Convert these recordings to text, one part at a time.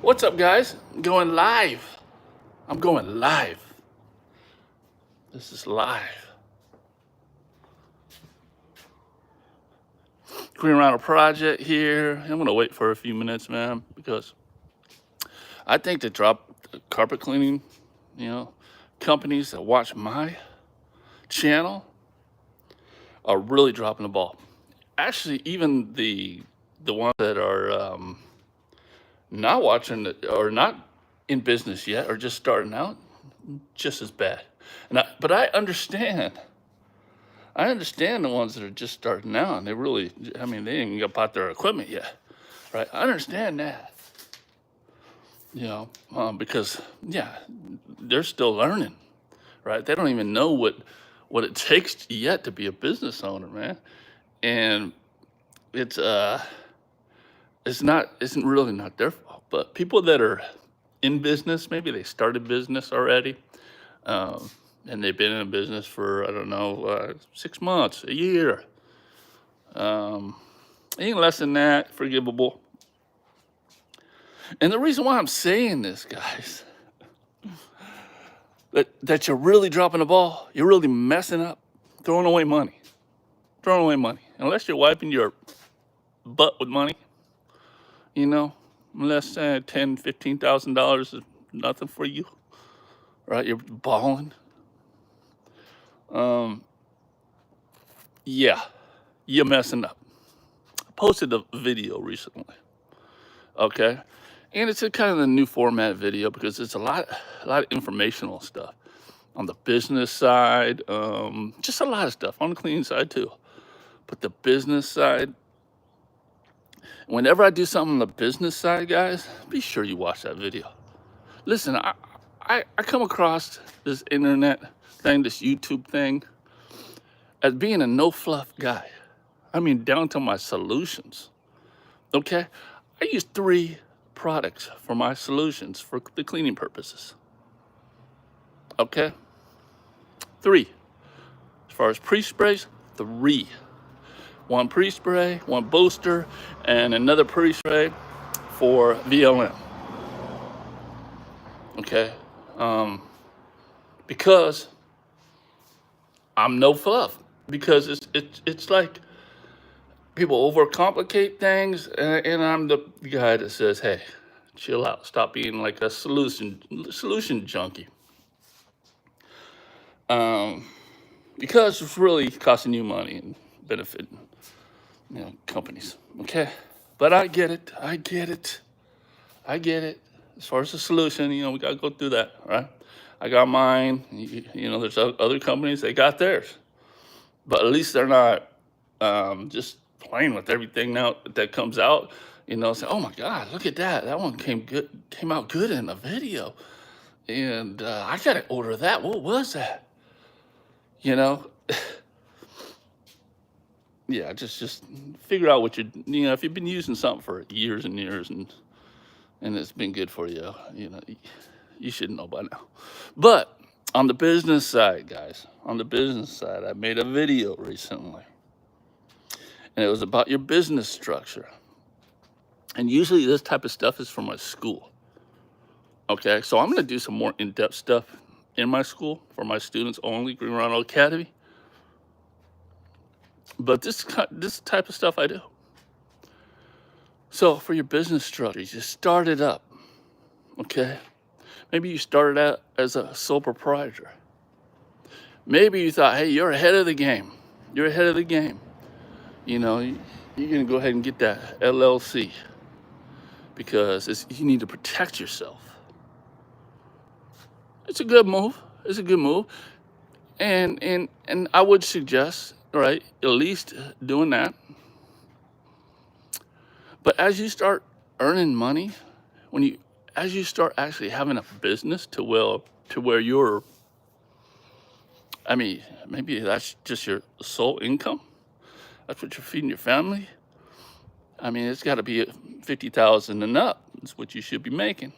What's up, guys? I'm going live. I'm going live. This is live. Green Rhino project here. I'm gonna wait for a few minutes, man, because I think the carpet cleaning, you know, companies that watch my channel are really dropping the ball. Actually, even the ones that are not watching it or not in business yet or just starting out, just as bad. But I understand. I understand the ones that are just starting out and they really, I mean, they ain't even got their equipment yet, right? I understand that, because yeah, they're still learning, right? They don't even know what it takes yet to be a business owner, man. And it's isn't really not their fault. But people that are in business, maybe they started business already, um, and they've been in business for I don't know 6 months, a year, anything less than that, forgivable. And the reason why I'm saying this, guys, that you're really dropping the ball, you're really messing up, throwing away money, unless you're wiping your butt with money, you know, unless $10,000, $15,000 is nothing for you, right? You're balling. Yeah, you're messing up. I posted a video recently, okay? And it's a kind of the new format video because it's a lot of informational stuff on the business side, just a lot of stuff on the cleaning side too. But the business side, whenever I do something on the business side, guys, be sure you watch that video. Listen, I come across this internet thing, this YouTube thing, as being a no fluff guy. I mean, down to my solutions. Okay? I use 3 products for my solutions for the cleaning purposes. Okay? 3. As far as pre-sprays, 3. 1 pre-spray, 1 booster, and another pre-spray for VLM. Okay? Because I'm no fluff. Because it's like people overcomplicate things, and I'm the guy that says, "Hey, chill out. Stop being like a solution junkie." Because it's really costing you money and benefiting, companies. Okay, but I get it. I get it. I get it. As far as the solution, we gotta go through that, right? I got mine. There's other companies, they got theirs, but at least they're not just playing with everything now that comes out. Say, "Oh my God, look at that! That one came out good in a video, and I gotta order that. What was that?" You know, yeah. Just figure out what if you've been using something for years and years and it's been good for you, you should know by now. But on the business side, guys, on the business side, I made a video recently, and it was about your business structure. And usually this type of stuff is from my school. Okay, so I'm gonna do some more in-depth stuff in my school for my students only, Green Rhino Academy. But this type of stuff I do. So for your business structures, you start it up. Okay, maybe you started out as a sole proprietor. Maybe you thought, "Hey, you're ahead of the game. You're ahead of the game. You're gonna go ahead and get that LLC because you need to protect yourself." It's a good move. It's a good move, and I would suggest, right, at least doing that. But as you start earning money, as you start actually having a business to where you're, I mean, maybe that's just your sole income. That's what you're feeding your family. I mean, it's got to be 50,000 and up. That's what you should be making.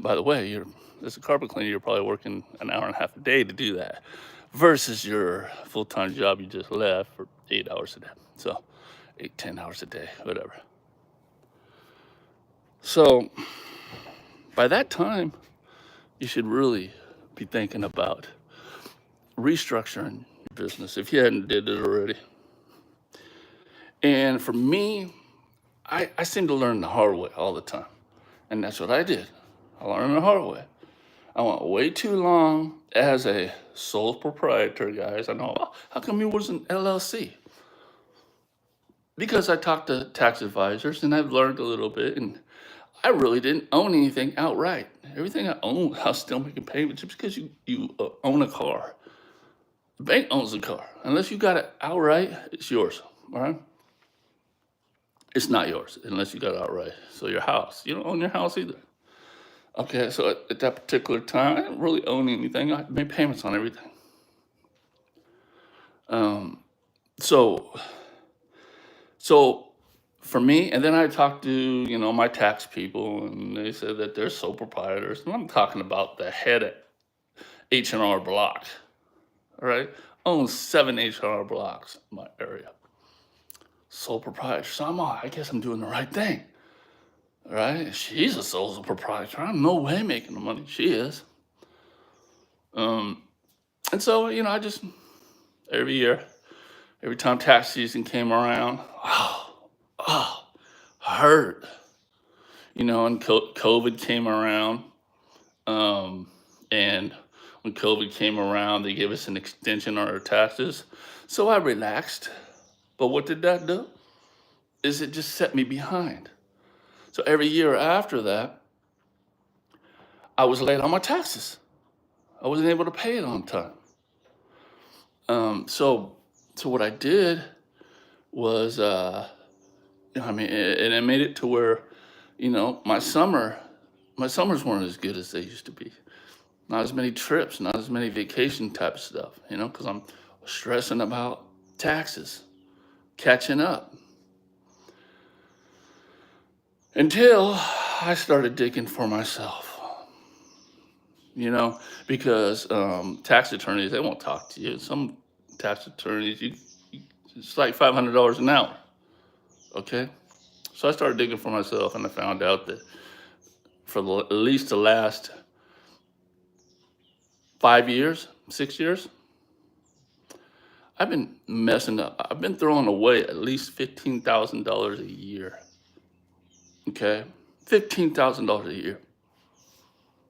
By the way, as a carpet cleaner, you're probably working an hour and a half a day to do that, versus your full-time job you just left for 8 hours a day. So 8, 10 hours a day, whatever. So by that time, you should really be thinking about restructuring your business if you hadn't did it already. And for me, I seem to learn the hard way all the time. And that's what I did. I learned the hard way. I went way too long as a sole proprietor, guys. I know, "Oh, how come you wasn't LLC?" Because I talked to tax advisors and I've learned a little bit, and I really didn't own anything outright. Everything I owned, I was still making payments just because you own a car. The bank owns the car. Unless you got it outright, it's yours. All right? It's not yours unless you got it outright. So your house, you don't own your house either. Okay, so at that particular time, I didn't really own anything. I made payments on everything. So so for me, and then I talked to my tax people, and they said that they're sole proprietors, and I'm talking about the head at H&R Block. All right, owns 7 H&R blocks in my area. Sole proprietor. So I guess I'm doing the right thing. All right, she's a sole proprietor. I'm no way making the money she is. And so I just every year, every time tax season came around, hurt. And COVID came around, and when COVID came around, they gave us an extension on our taxes. So I relaxed. But what did that do? Is it just set me behind. So every year after that, I was late on my taxes. I wasn't able to pay it on time. So what I did was, and I made it to where, my summers weren't as good as they used to be. Not as many trips, not as many vacation type stuff, because I'm stressing about taxes, catching up. Until I started digging for myself, because tax attorneys, they won't talk to you. Some tax attorneys, it's like $500 an hour. Okay. So I started digging for myself, and I found out that for at least the last 5 years, 6 years, I've been messing up. I've been throwing away at least $15,000 a year. Okay, $15,000 a year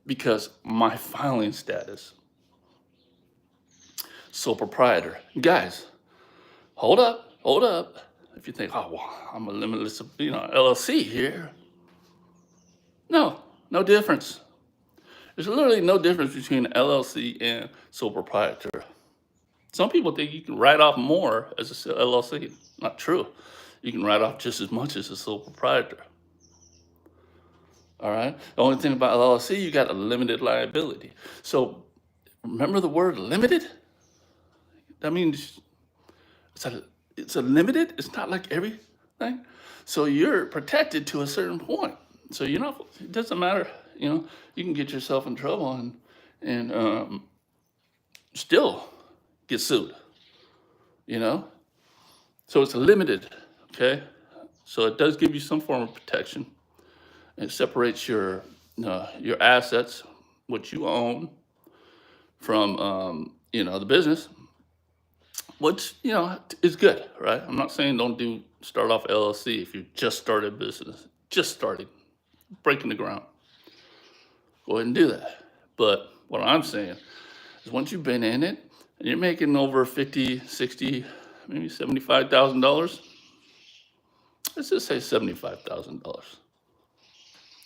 because my filing status, sole proprietor. Guys, hold up. If you think, oh, well, I'm a limitless, LLC here. No difference. There's literally no difference between LLC and sole proprietor. Some people think you can write off more as a LLC. Not true. You can write off just as much as a sole proprietor. All right. The only thing about LLC, you got a limited liability. So remember the word limited? That means it's a limited. It's not like everything. So you're protected to a certain point. So it doesn't matter. You can get yourself in trouble and still get sued. So it's limited. Okay. So it does give you some form of protection. It separates your assets, what you own, from the business, which is good, right? I'm not saying don't start off LLC if you just started business, just starting, breaking the ground. Go ahead and do that. But what I'm saying is once you've been in it and you're making over 50, 60, maybe $75,000, let's just say $75,000,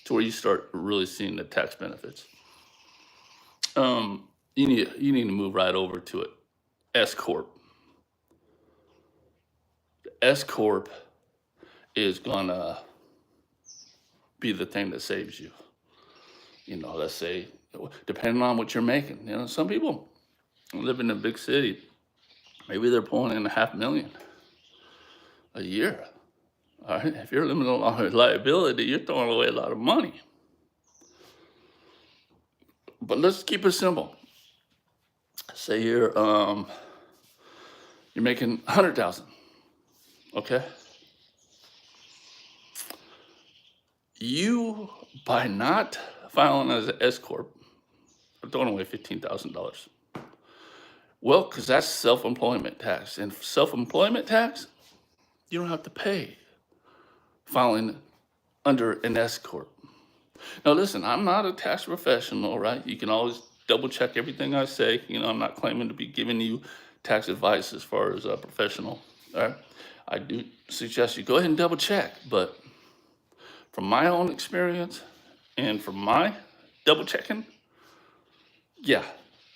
to where you start really seeing the tax benefits. You need to move right over to it. S corp. S corp is gonna be the thing that saves you. Let's say, depending on what you're making. Some people live in a big city. Maybe they're pulling in $500,000 a year. All right. If you're limited on liability, you're throwing away a lot of money. But let's keep it simple. Say you're making 100,000. Okay. You, by not filing as an S corp, are throwing away $15,000. Well, because that's self-employment tax, and self-employment tax you don't have to pay filing under an S corp. Now, listen, I'm not a tax professional, right? You can always double check everything I say. I'm not claiming to be giving you tax advice as far as a professional. All right, I do suggest you go ahead and double check, but from my own experience and from my double checking, yeah.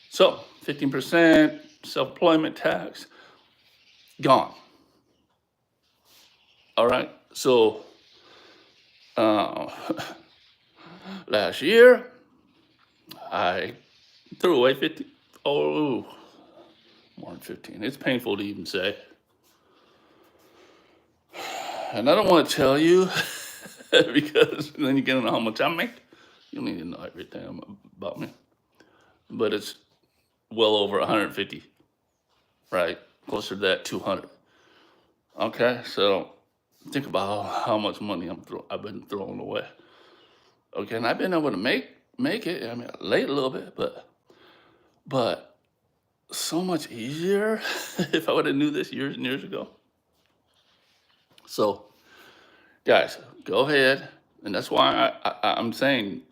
So 15% self-employment tax gone. All right. So uh, last year I threw away 50. Oh, more than 15. It's painful to even say, and I don't want to tell you because then you get into how much I make. You don't need to know everything about me, but it's well over 150, right? Closer to that 200. Okay, so think about how much money I've been throwing away. Okay, and I've been able to make it. I mean, late a little bit, but so much easier if I would have knew this years and years ago. So, guys, go ahead, and that's why I'm saying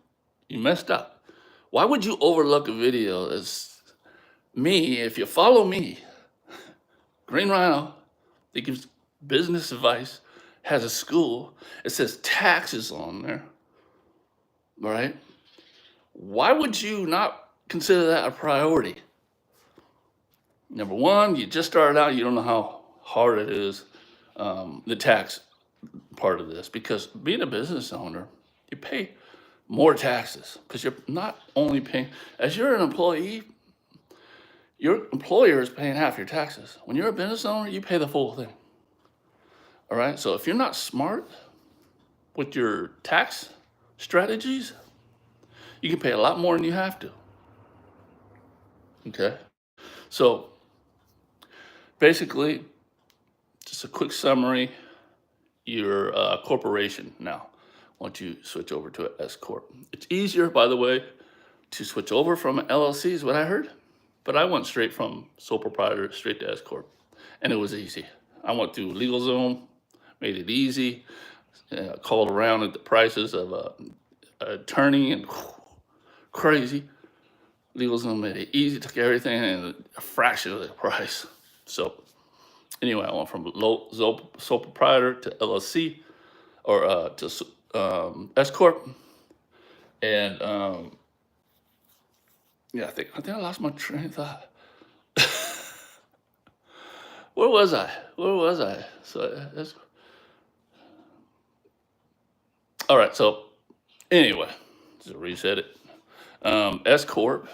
you messed up. Why would you overlook a video as me if you follow me, Green Rhino, that gives business advice, has a school, it says taxes on there, right? Why would you not consider that a priority? Number one, you just started out, you don't know how hard it is, the tax part of this, because being a business owner, you pay more taxes because you're not only paying, as you're an employee, your employer is paying half your taxes. When you're a business owner, you pay the full thing. All right. So if you're not smart with your tax strategies, you can pay a lot more than you have to. Okay. So basically, just a quick summary, you're a corporation now once you switch over to an S Corp. It's easier, by the way, to switch over from an LLC is what I heard, but I went straight from sole proprietor straight to S Corp, and it was easy. I went through LegalZoom, made it easy, called around at the prices of an attorney, and crazy. LegalZoom made it easy, took everything in a fraction of the price. So anyway, I went from sole proprietor to LLC or to S Corp, and yeah, I think I lost my train of thought. Where was I? So that's all right. So anyway, just reset it. S Corp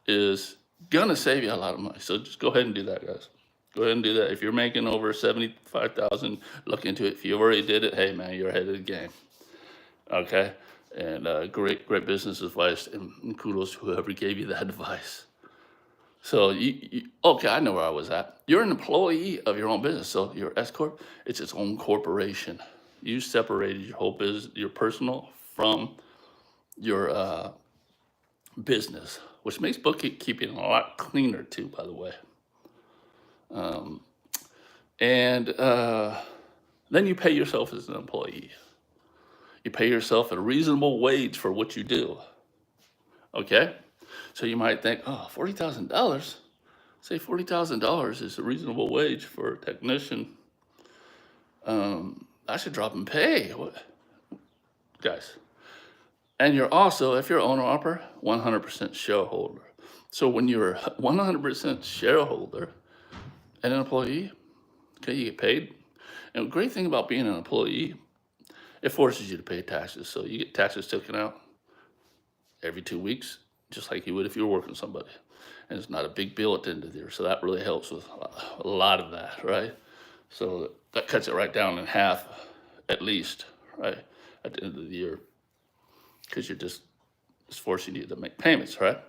is gonna save you a lot of money. So just go ahead and do that, guys. Go ahead and do that. If you're making over 75,000, look into it. If you already did it, hey man, you're ahead of the game. Okay, and great business advice, and kudos to whoever gave you that advice. So okay, I know where I was at. You're an employee of your own business, so your S corp, it's its own corporation. You separated your whole business, your personal from your business, which makes bookkeeping a lot cleaner too, by the way. And then you pay yourself as an employee. You pay yourself a reasonable wage for what you do. Okay? So you might think, oh, $40,000? Say $40,000 is a reasonable wage for a technician. I should drop and pay. What? Guys. And you're also, if you're owner operator, 100% shareholder. So when you're 100% shareholder and an employee, okay, you get paid. And the great thing about being an employee, it forces you to pay taxes. So you get taxes taken out every 2 weeks, just like you would if you were working with somebody. And it's not a big bill at the end of the year. So that really helps with a lot of that, right? So that cuts it right down in half, at least, right, at the end of the year. Because it's forcing you to make payments, right?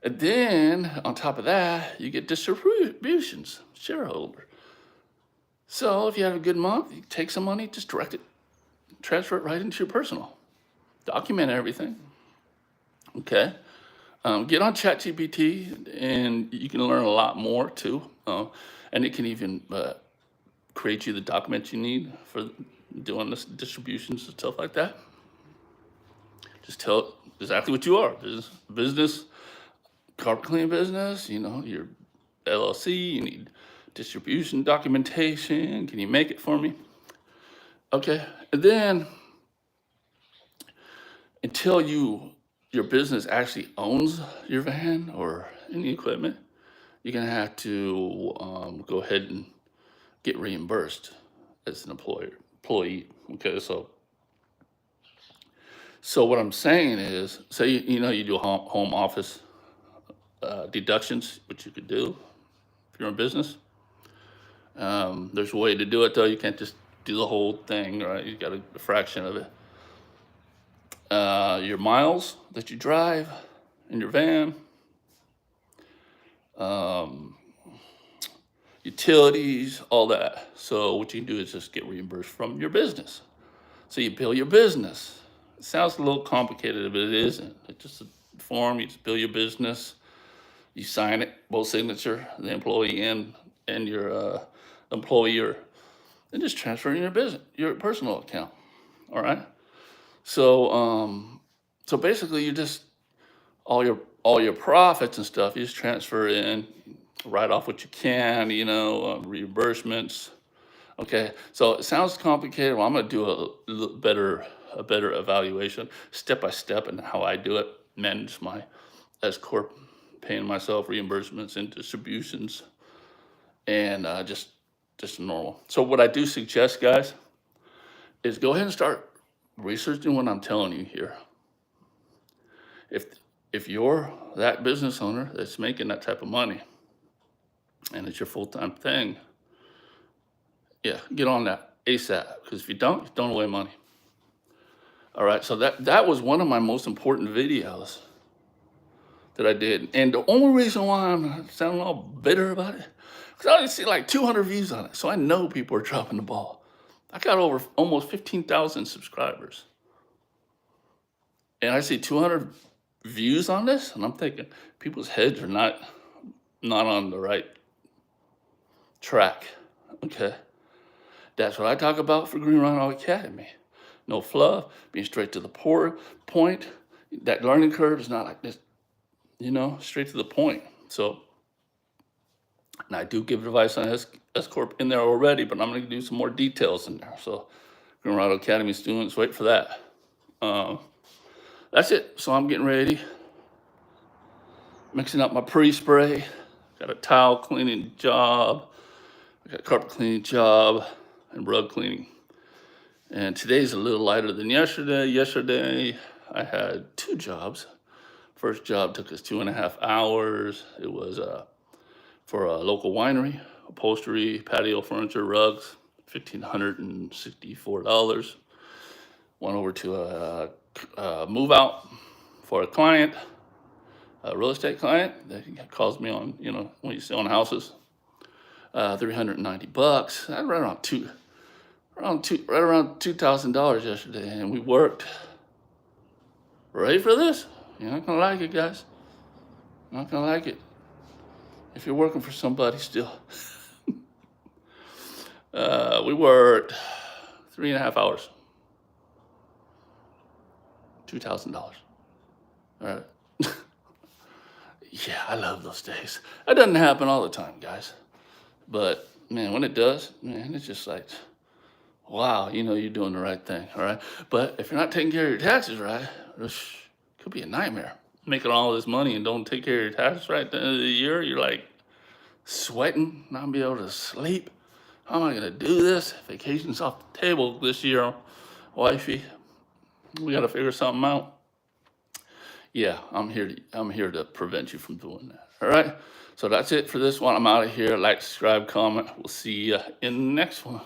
And then on top of that, you get distributions, shareholder. So if you have a good month, you take some money, just transfer it right into your personal. Document everything. Okay. Get on ChatGPT, and you can learn a lot more too. And it can even create you the documents you need for doing this distributions and stuff like that. Just tell it exactly what you are. Business, carpet cleaning business, your LLC, you need distribution documentation. Can you make it for me? Okay. And then until your business actually owns your van or any equipment, you're gonna have to go ahead and get reimbursed as an employee. Okay, so what I'm saying is, say you do home office deductions, which you could do if you're in business. There's a way to do it though. You can't just do the whole thing, right? You got a fraction of it. Your miles that you drive in your van, utilities, all that. So what you can do is just get reimbursed from your business. So you bill your business. It sounds a little complicated, but it isn't. It's just a form. You just bill your business. You sign it, both signature, the employee and your employer, and just transfer in your personal account. All right. So basically, you just all your profits and stuff. You just transfer in, write off what you can. Reimbursements. Okay. So it sounds complicated. Well, I'm gonna do a better evaluation, step by step, and how I do it. Manage my S corp, paying myself reimbursements and distributions, and just normal. So what I do suggest, guys, is go ahead and start researching what I'm telling you here. If you're that business owner that's making that type of money and it's your full-time thing, yeah, get on that ASAP, because if you don't away money. All right, so that was one of my most important videos that I did. And the only reason why I'm sounding all bitter about it, because I only see like 200 views on it. So I know people are dropping the ball. I got over almost 15,000 subscribers. And I see 200 views on this, and I'm thinking people's heads are not on the right track. Okay. That's what I talk about for Green Rhino Academy. No fluff, being straight to the point. That learning curve is not like this, straight to the point. So, and I do give advice on S Corp in there already, but I'm going to do some more details in there. So, Green Rhino Academy students, wait for that. That's it. So I'm getting ready. Mixing up my pre-spray. Got a tile cleaning job. I got a carpet cleaning job and rug cleaning. And today's a little lighter than yesterday. Yesterday, I had 2 jobs. First job took us 2.5 hours. It was for a local winery, upholstery, patio furniture, rugs, $1,564. Went over to a move out for a client, a real estate client that calls me on, when you sell houses, $390. That's right around $2,000 yesterday, and we worked. Ready for this? You're not gonna like it, guys. Not gonna like it. If you're working for somebody still. We worked 3.5 hours. $2,000. All right. Yeah, I love those days. That doesn't happen all the time, guys. But man, when it does, man, it's just like, wow, you're doing the right thing, all right? But if you're not taking care of your taxes right, it could be a nightmare. Making all this money and don't take care of your taxes right at the end of the year, you're like sweating, not be able to sleep. How am I gonna do this? Vacation's off the table this year, wifey. We gotta figure something out. Yeah, I'm here to prevent you from doing that. All right. So that's it for this one. I'm out of here. Like, subscribe, comment. We'll see you in the next one.